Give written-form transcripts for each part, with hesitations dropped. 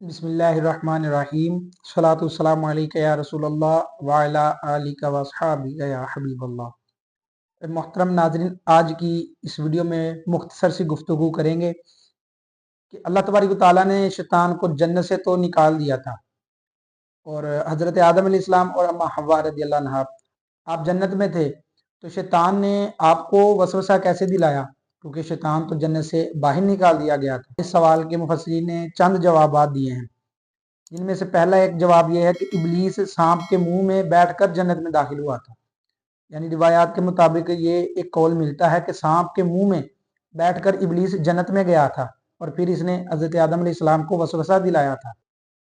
बिस्मिल्लाहिर्रहमानिर्रहीम सलातु वस्सलामु अलैका या रसूल अल्लाह व अला आलिका व अस्हाबिका या हबीब अल्लाह। मोहतरम नाज़रीन, आज की इस वीडियो में मुख्तसर सी गुफ्तगू करेंगे कि अल्लाह तबारक व तआला ने शैतान को जन्नत से तो निकाल दिया था और हज़रत आदम अलैहिस्सलाम और अम्मा हव्वा रज़ियल्लाहु अन्हा आप जन्नत में थे, तो शैतान ने आपको वसवसा कैसे दिलाया? क्योंकि शैतान तो जन्नत से बाहर निकाल दिया गया था। इस सवाल के मुफस्सिरीन ने चंद जवाब दिए हैं, जिनमें से पहला एक जवाब यह है कि इब्लीस सांप के मुंह में बैठकर जन्नत में दाखिल हुआ था। यानी रिवायात के मुताबिक ये एक कौल मिलता है कि सांप के मुंह में बैठकर इब्लीस जन्नत में गया था और फिर इसने हज़रत आदम अलैहिस्सलाम को वसवसा दिलाया था।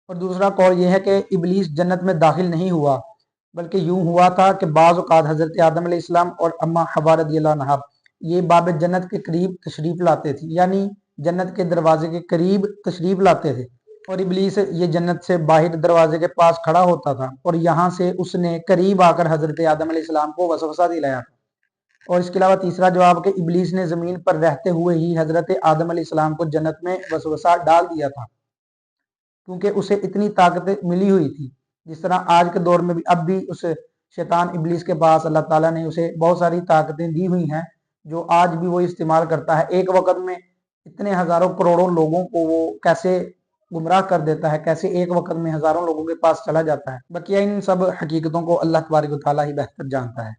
और दूसरा कौल यह है कि इब्लीस जन्नत में दाखिल नहीं हुआ, बल्कि यूं हुआ था कि बाज़ औक़ात हज़रत आदम अलैहिस्सलाम और अम्मा हव्वा रज़ियल्लाहु अन्हा ये बाब जन्नत के करीब तशरीफ़ लाते थे, यानी जन्नत के दरवाजे के करीब तशरीफ़ लाते थे और इब्लीस ये जन्नत से बाहर दरवाजे के पास खड़ा होता था और यहाँ से उसने करीब आकर हज़रत आदम अलैहिस्सलाम को वसवसा दिलाया था। और इसके अलावा तीसरा जवाब कि इब्लीस ने ज़मीन पर रहते हुए ही हज़रत आदम अलैहिस्सलाम को जन्नत में वसवसा डाल दिया था, क्योंकि उसे इतनी ताकत मिली हुई थी। जिस तरह आज के दौर में भी अब भी उस शैतान इब्लीस के पास अल्लाह ताला ने उसे बहुत सारी ताकतें दी हुई हैं, जो आज भी वो इस्तेमाल करता है। एक वक्त में इतने हज़ारों करोड़ों लोगों को वो कैसे गुमराह कर देता है, कैसे एक वक्त में हज़ारों लोगों के पास चला जाता है। बकिया इन सब हकीकतों को अल्लाह तबारक व तआला ही बेहतर जानता है।